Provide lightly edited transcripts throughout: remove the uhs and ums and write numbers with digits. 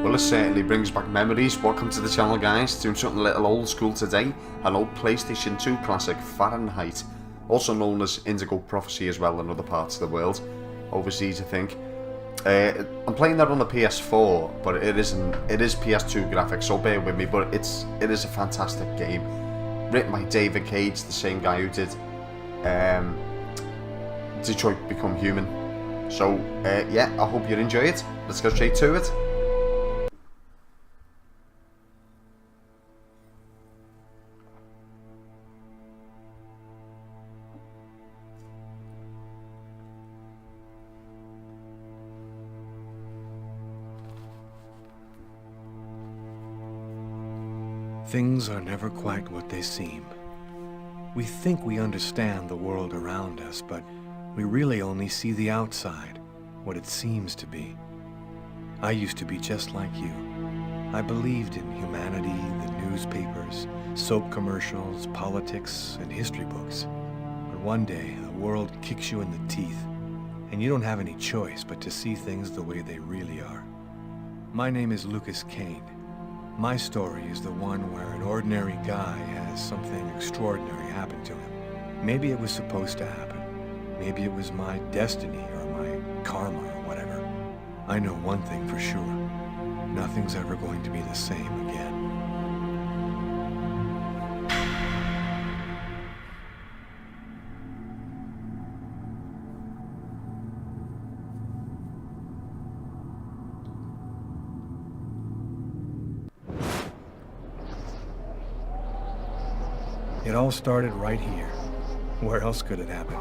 Well, this certainly brings back memories. Welcome to the channel, guys. Doing something a little old school today. An old PlayStation 2 classic, Fahrenheit, also known as Indigo Prophecy as well in other parts of the world, overseas I think. I'm playing that on the PS4, but it is PS2 graphics, so bear with me. But it is a fantastic game, written by David Cage, the same guy who did Detroit Become Human. So yeah, I hope you enjoy it. Let's go straight to it. Things are never quite what they seem. We think we understand the world around us, but we really only see the outside, what it seems to be. I used to be just like you. I believed in humanity, the newspapers, soap commercials, politics, and history books. But one day, the world kicks you in the teeth, and you don't have any choice but to see things the way they really are. My name is Lucas Kane. My story is the one where an ordinary guy has something extraordinary happen to him. Maybe it was supposed to happen. Maybe it was my destiny or my karma or whatever. I know one thing for sure. Nothing's ever going to be the same again. It all started right here. Where else could it happen?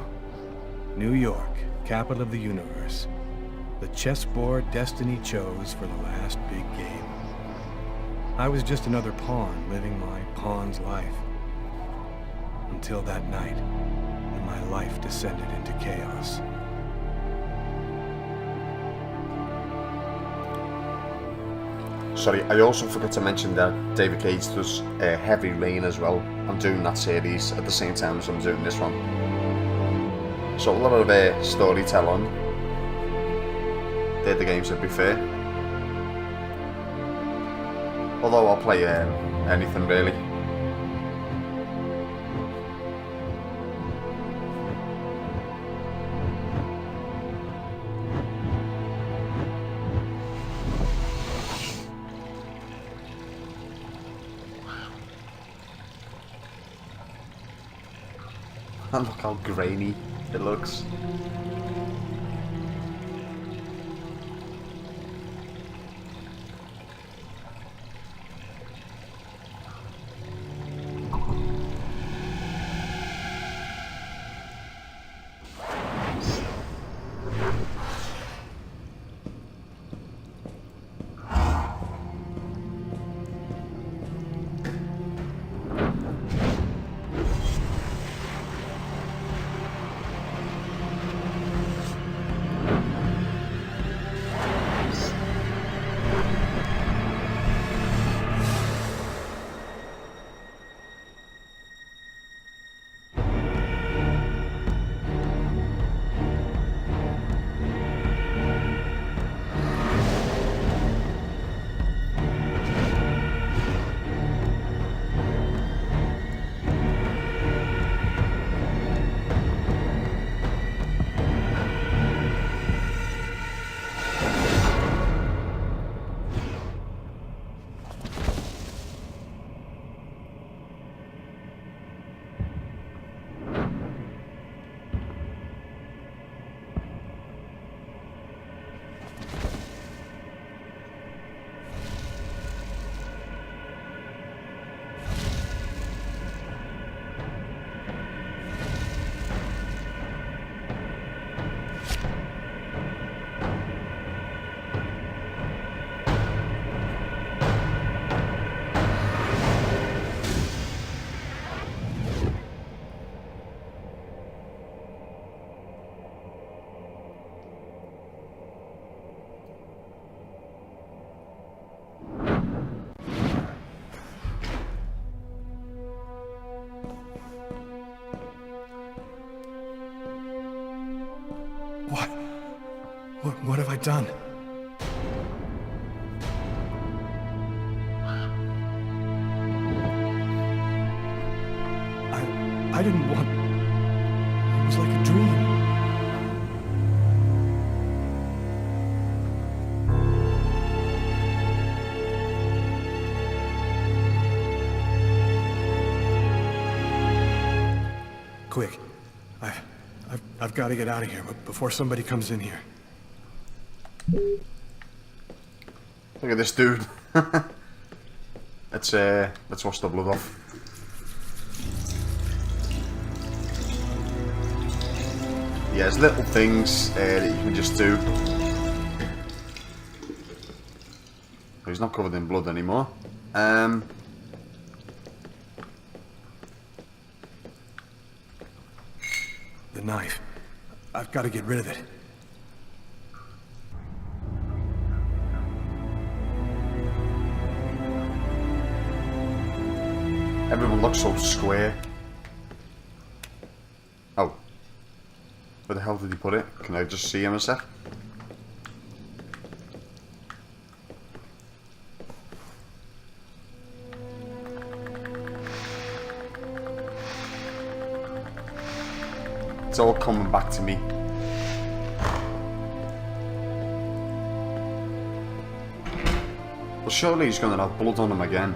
New York, capital of the universe. The chessboard destiny chose for the last big game. I was just another pawn living my pawn's life. Until that night, when my life descended into chaos. Sorry, I also forgot to mention that David Cage does Heavy Rain as well. I'm doing that series at the same time as I'm doing this one. So a lot of storytelling. They're the games, to be fair. Although I'll play anything really. And look how grainy it looks. What have I done? quick. I've got to get out of here before somebody comes in here. Look at this dude. Let's wash the blood off. Yeah, there's little things that you can just do. He's not covered in blood anymore. The knife. I've got to get rid of it. Everyone looks so square. Oh. Where the hell did he put it? Can I just see him a sec? It's all coming back to me. Well, surely he's going to have blood on him again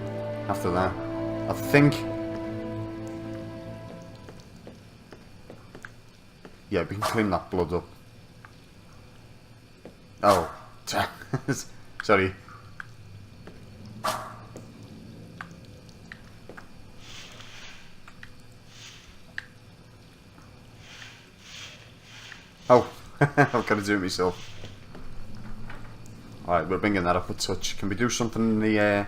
after that. I think. Yeah, we can clean that blood up. Oh. Sorry. Oh, I've got to do it myself. Alright, we're bringing that up a touch. Can we do something in the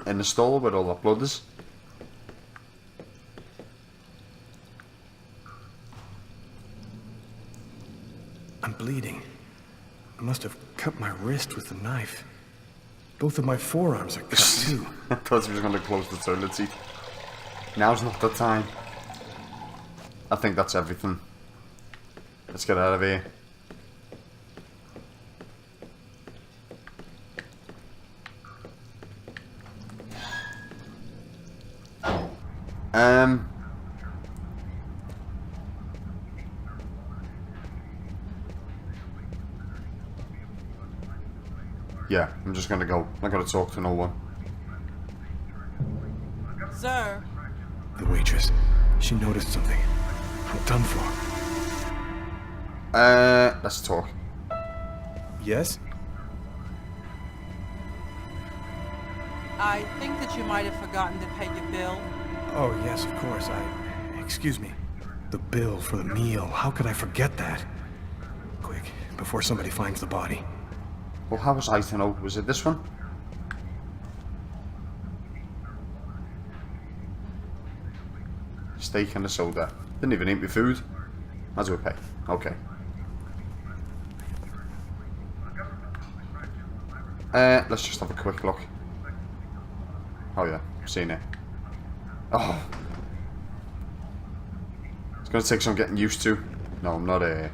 in the stall where all that blood is? I'm bleeding. I must have cut my wrist with the knife. Both of my forearms are cut too. I thought he was going to close the toilet seat. Now's not the time. I think that's everything. Let's get out of here. Yeah, I'm just gonna go. I'm not gonna talk to no one. Sir. The waitress. She noticed something. I'm done for. Let's talk. Yes? I think that you might have forgotten to pay your bill. Oh, yes, of course. Excuse me. The bill for the meal. How could I forget that? Quick, before somebody finds the body. Well, how was I to know? Was it this one? Steak and a soda. Didn't even eat my food. How do we pay? Okay. Let's just have a quick look. Oh yeah, I've seen it. Oh. It's gonna take some getting used to. No, I'm not I'm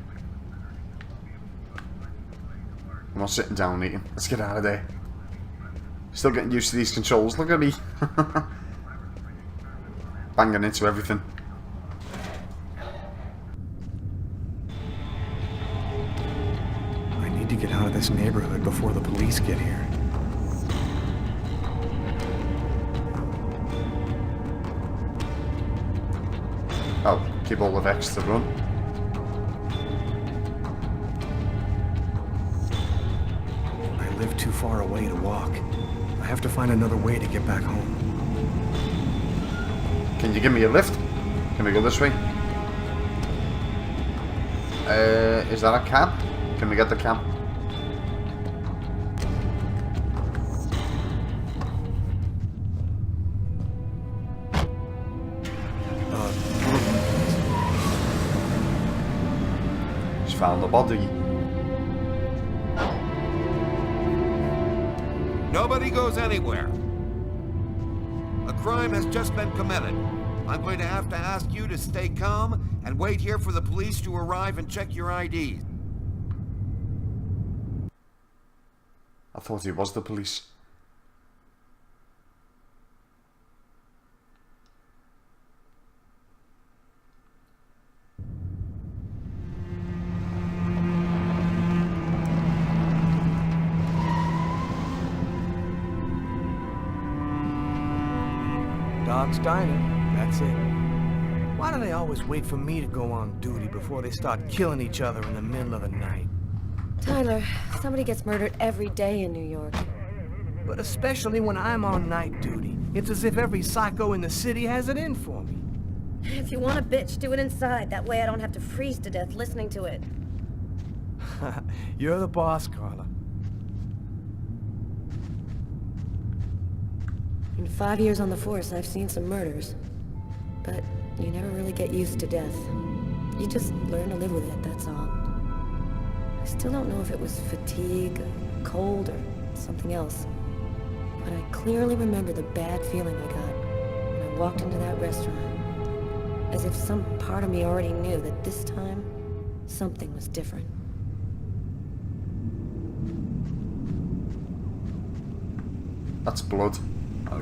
not sitting down eating. Let's get out of there. Still getting used to these controls. Look at me. Banging into everything. I need to get out of this neighborhood before the police get here. Oh, keep all the X to run. I live too far away to walk. I have to find another way to get back home. Can you give me a lift? Can we go this way? Is that a cab? Can we get the cab? Just found the body. Nobody goes anywhere. A crime has just been committed. I'm going to have to ask you to stay calm and wait here for the police to arrive and check your IDs. I thought he was the police. Dog's Diner. That's it. Why do they always wait for me to go on duty before they start killing each other in the middle of the night? Tyler, somebody gets murdered every day in New York. But especially when I'm on night duty. It's as if every psycho in the city has it in for me. If you want a bitch, do it inside. That way I don't have to freeze to death listening to it. You're the boss, Carla. In 5 years on the force, I've seen some murders. But you never really get used to death. You just learn to live with it, that's all. I still don't know if it was fatigue, cold, or something else. But I clearly remember the bad feeling I got when I walked into that restaurant. As if some part of me already knew that this time, something was different. That's blood.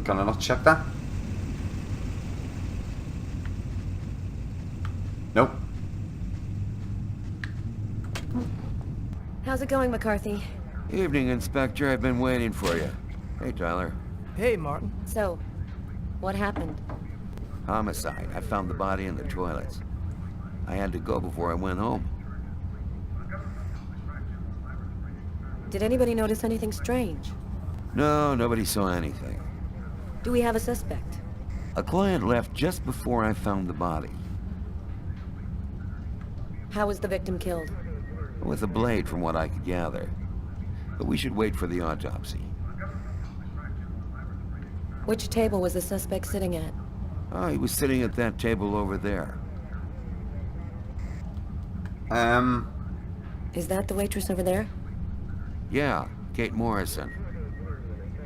Can I not check that? Nope. How's it going, McCarthy? Evening, Inspector. I've been waiting for you. Hey, Tyler. Hey, Martin. So, what happened? Homicide. I found the body in the toilets. I had to go before I went home. Did anybody notice anything strange? No, nobody saw anything. Do we have a suspect? A client left just before I found the body. How was the victim killed? With a blade, from what I could gather. But we should wait for the autopsy. Which table was the suspect sitting at? Oh, he was sitting at that table over there. Is that the waitress over there? Yeah, Kate Morrison.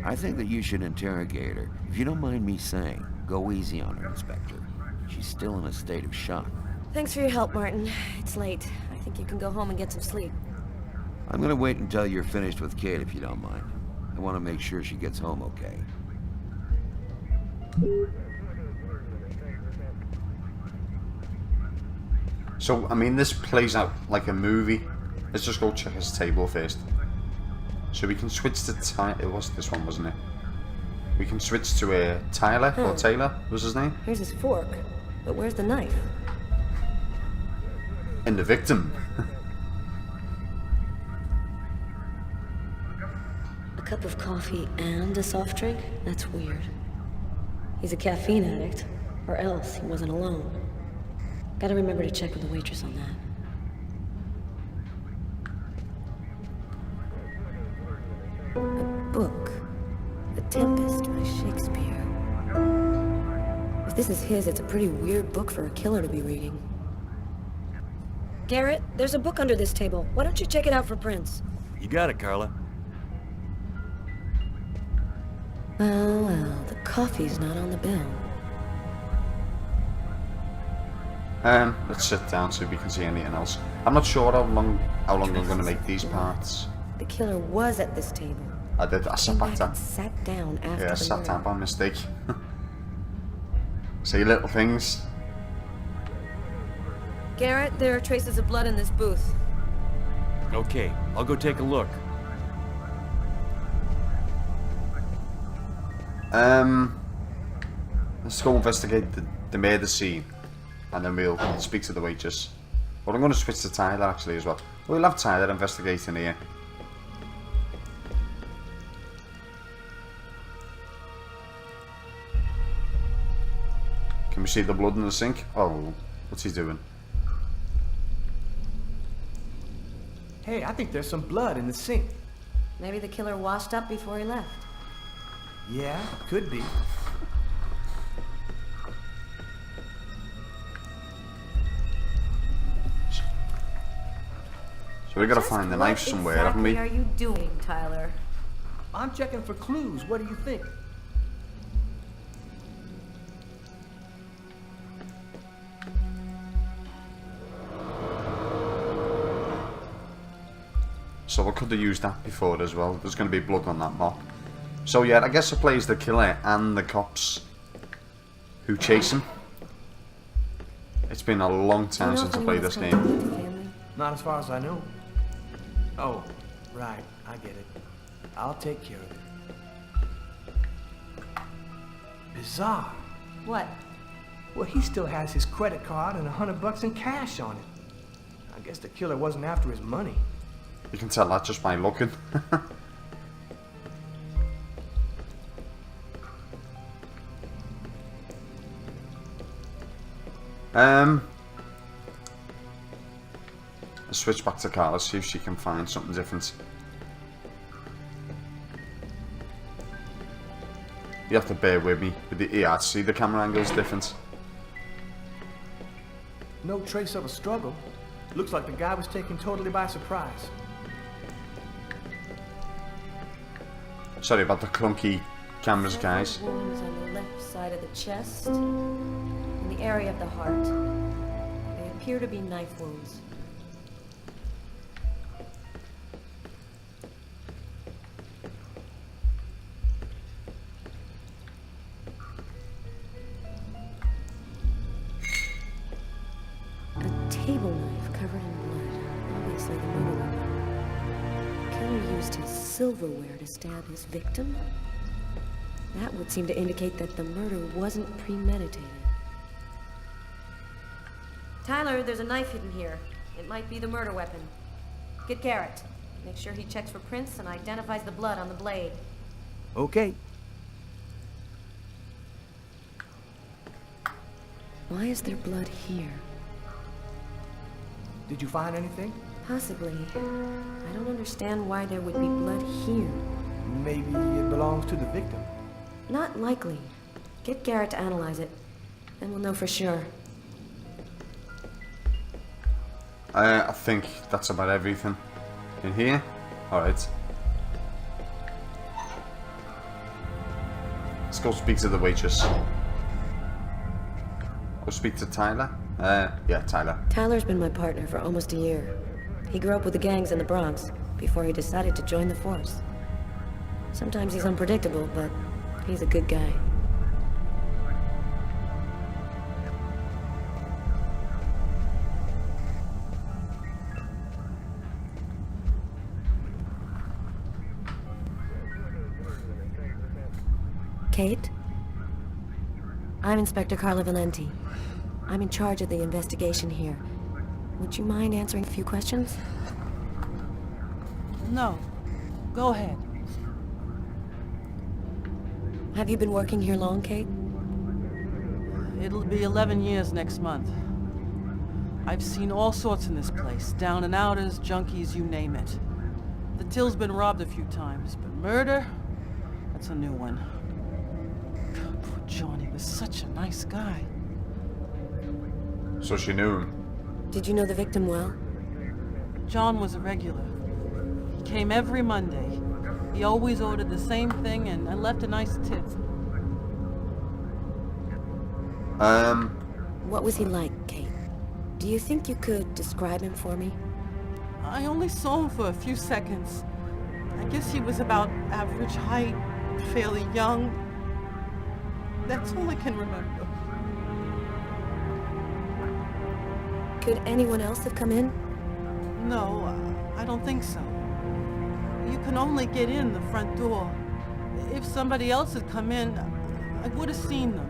I think that you should interrogate her. If you don't mind me saying, go easy on her, Inspector. She's still in a state of shock. Thanks for your help, Martin. It's late. I think you can go home and get some sleep. I'm gonna wait until you're finished with Kate, if you don't mind. I want to make sure she gets home okay. So, I mean, this plays out like a movie. Let's just go check his table first. So we can switch to Tyler. It was this one, wasn't it? We can switch to Tyler, or Taylor, was his name? Here's his fork. But where's the knife? And the victim. A cup of coffee and a soft drink? That's weird. He's a caffeine addict, or else he wasn't alone. Gotta remember to check with the waitress on that. A book. The Tempest by Shakespeare. If this is his, it's a pretty weird book for a killer to be reading. Garrett, there's a book under this table. Why don't you check it out for prints? You got it, Carla. Well, the coffee's not on the bill. Let's sit down so we can see anything else. I'm not sure how long I'm going to make these parts. The killer was at this table. I did. I sat Came back back down. and sat down after Yeah, I the sat murder. down by mistake. See little things. Garrett, there are traces of blood in this booth. Okay, I'll go take a look. Let's go investigate the murder scene, and then we'll speak to the waitress. But I'm going to switch to Tyler actually as well. We'll have Tyler investigating here. Can we see the blood in the sink? Oh, what's he doing? Hey, I think there's some blood in the sink. Maybe the killer washed up before he left. Yeah, could be. So we gotta find the knife somewhere, haven't we? What exactly are you doing, Tyler? I'm checking for clues. What do you think? So I could have used that before as well. There's going to be blood on that mop. So yeah, I guess it plays the killer and the cops who chase him. It's been a long time since I played this game. Not as far as I know. Oh, right. I get it. I'll take care of it. Bizarre. What? Well, he still has his credit card and $100 in cash on it. I guess the killer wasn't after his money. You can tell that just by looking. Let's switch back to Carla, see if she can find something different. You have to bear with me. Yeah, see the camera angle's different. No trace of a struggle. Looks like the guy was taken totally by surprise. Sorry about the clunky cameras, guys. Several wounds on the left side of the chest, in the area of the heart. They appear to be knife wounds. A table knife covered in blood. Obviously the murder weapon. The killer used his silverware to stab his victim? That would seem to indicate that the murder wasn't premeditated. Tyler, there's a knife hidden here. It might be the murder weapon. Get Garrett. Make sure he checks for prints and identifies the blood on the blade. Okay. Why is there blood here? Did you find anything? Possibly. I don't understand why there would be blood here. Maybe it belongs to the victim. Not likely. Get Garrett to analyze it, then we'll know for sure. I think that's about everything in here. Alright. Let's go speak to the waitress. Go speak to Tyler. Yeah, Tyler. Tyler's been my partner for almost a year. He grew up with the gangs in the Bronx before he decided to join the force. Sometimes he's unpredictable, but he's a good guy. Kate? I'm Inspector Carla Valenti. I'm in charge of the investigation here. Would you mind answering a few questions? No. Go ahead. Have you been working here long, Kate? It'll be 11 years next month. I've seen all sorts in this place. Down and outers, junkies, you name it. The till's been robbed a few times, but murder? That's a new one. Poor Johnny was such a nice guy. So she knew him. Did you know the victim well? John was a regular. He came every Monday. He always ordered the same thing and left a nice tip. What was he like, Kate? Do you think you could describe him for me? I only saw him for a few seconds. I guess he was about average height, fairly young. That's all I can remember. Could anyone else have come in? No, I don't think so. You can only get in the front door. If somebody else had come in, I would have seen them.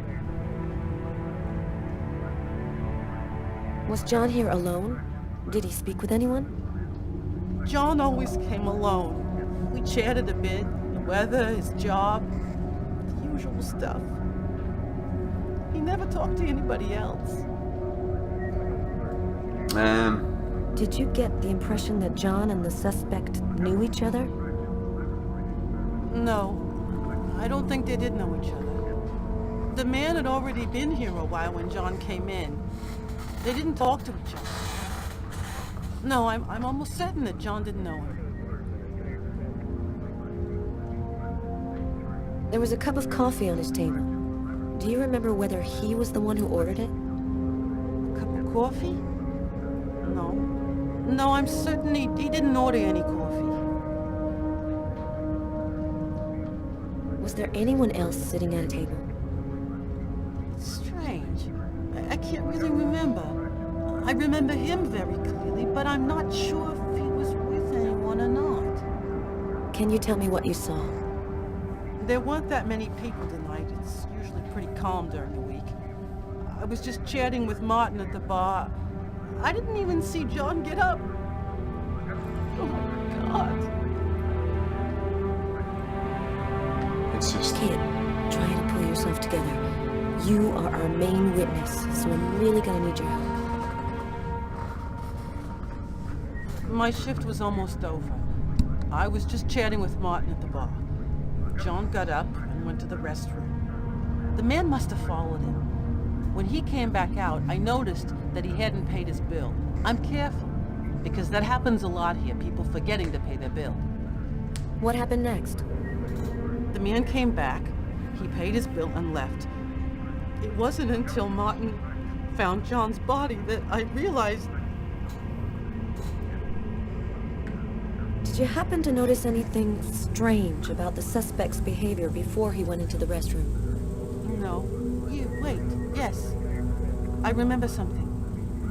Was John here alone? Did he speak with anyone? John always came alone. We chatted a bit, the weather, his job, the usual stuff. He never talked to anybody else. Did you get the impression that John and the suspect knew each other? No, I don't think they did know each other. The man had already been here a while when John came in. They didn't talk to each other. No, I'm almost certain that John didn't know him. There was a cup of coffee on his table. Do you remember whether he was the one who ordered it? A cup of coffee? No. No, I'm certain he didn't order any coffee. Was there anyone else sitting at a table? It's strange. I can't really remember. I remember him very clearly, but I'm not sure if he was with anyone or not. Can you tell me what you saw? There weren't that many people tonight. It's usually pretty calm during the week. I was just chatting with Martin at the bar. I didn't even see John get up. Oh my God. It's just... Kid, try to pull yourself together. You are our main witness, so I'm really gonna need your help. My shift was almost over. I was just chatting with Martin at the bar. John got up and went to the restroom. The man must have followed him. When he came back out, I noticed that he hadn't paid his bill. I'm careful, because that happens a lot here, people forgetting to pay their bill. What happened next? The man came back, he paid his bill and left. It wasn't until Martin found John's body that I realized... Did you happen to notice anything strange about the suspect's behavior before he went into the restroom? No. Wait. Yes. I remember something.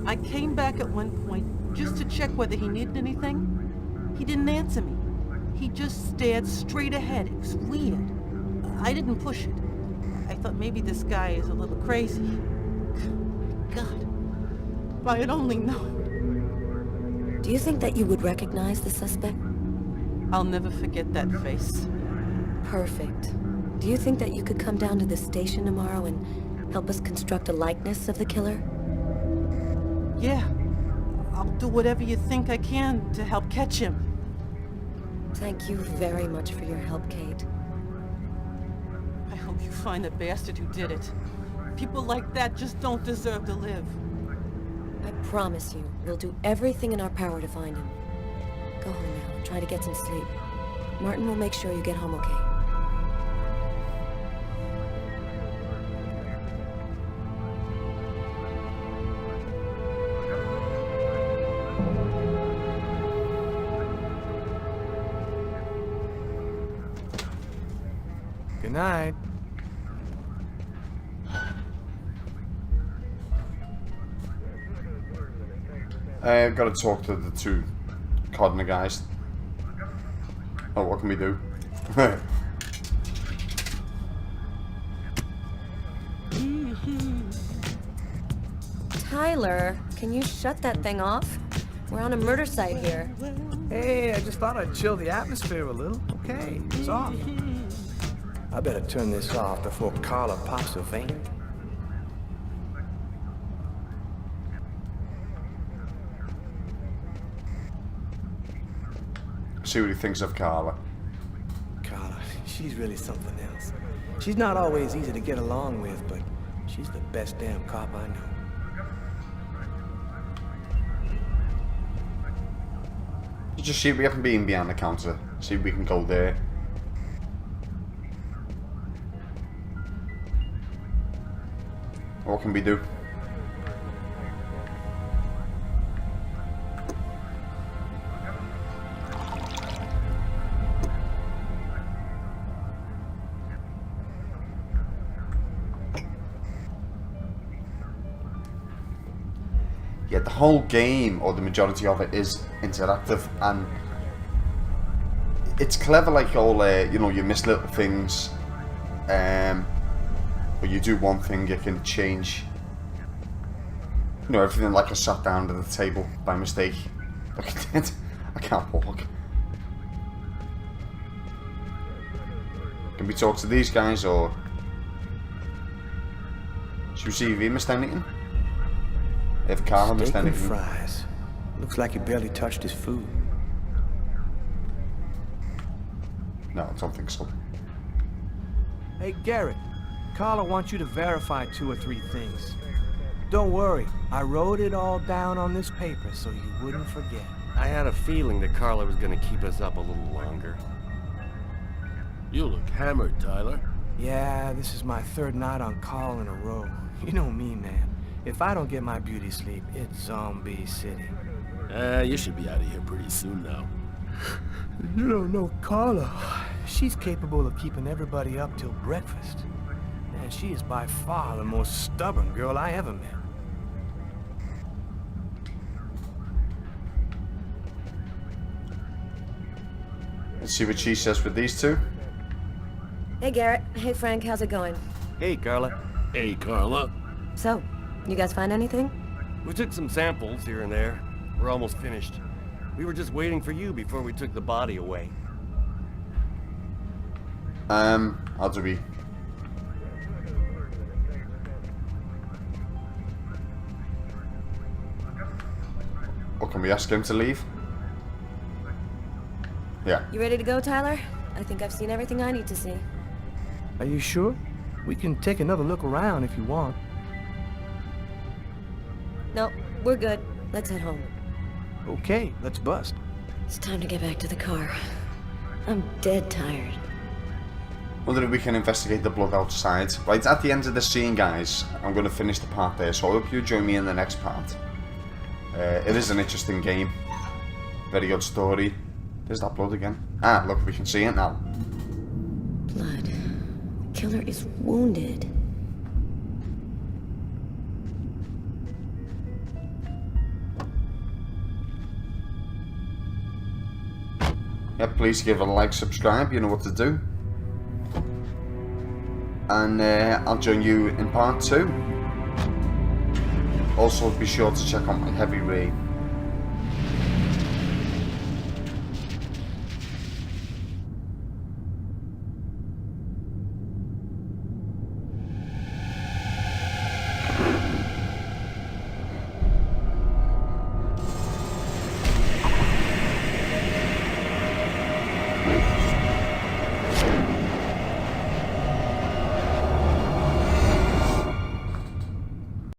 I came back at one point just to check whether he needed anything. He didn't answer me. He just stared straight ahead. It was weird. I didn't push it. I thought maybe this guy is a little crazy. God. If I had only known. Do you think that you would recognize the suspect? I'll never forget that face. Perfect. Do you think that you could come down to the station tomorrow and help us construct a likeness of the killer? Yeah. I'll do whatever you think I can to help catch him. Thank you very much for your help, Kate. I hope you find the bastard who did it. People like that just don't deserve to live. I promise you, we'll do everything in our power to find him. Go home now and try to get some sleep. Martin will make sure you get home okay. Good night. I've got to talk to the two Codner guys. Oh, what can we do? Tyler, can you shut that thing off? We're on a murder site here. Hey, I just thought I'd chill the atmosphere a little. Okay, it's off. I better turn this off before Carla pops her vein. See what he thinks of Carla. Carla, she's really something else. She's not always easy to get along with, but she's the best damn cop I know. Just see if we haven't been behind the counter. See if we can go there. What can we do? Yeah, the whole game, or the majority of it, is interactive, and it's clever, like all, you know, you miss little things, but you do one thing, it can change, you know, everything. Like I sat down at the table by mistake. Look at it, I can't walk. Can we talk to these guys, or should we see if he missed anything? If Carla missed Steak and anything? fries. Looks like he barely touched his food. No, I don't think so. Hey, Garrett. Carla wants you to verify 2 or 3 things. Don't worry. I wrote it all down on this paper so you wouldn't forget. I had a feeling that Carla was gonna keep us up a little longer. You look hammered, Tyler. Yeah, this is my 3rd night on call in a row. You know me, man. If I don't get my beauty sleep, it's Zombie City. You should be out of here pretty soon now. You don't know Carla. She's capable of keeping everybody up till breakfast. And she is by far the most stubborn girl I ever met. Let's see what she says with these two. Hey, Garrett. Hey, Frank. How's it going? Hey, Carla. Hey, Carla. So, You guys find anything? We took some samples here and there. We're almost finished. We were just waiting for you before we took the body away. How do we... Or can we ask him to leave? Yeah. You ready to go, Tyler? I think I've seen everything I need to see. Are you sure? We can take another look around if you want. No, we're good. Let's head home. Okay, let's bust. It's time to get back to the car. I'm dead tired. Wonder if we can investigate the blood outside. Right, at the end of the scene, guys, I'm going to finish the part there, so I hope you join me in the next part. It is an interesting game. Very good story. There's that blood again. Ah, look, we can see it now. Blood. The killer is wounded. Yeah, please give it a like, subscribe, you know what to do. And I'll join you in part 2. Also, be sure to check out my heavy rain.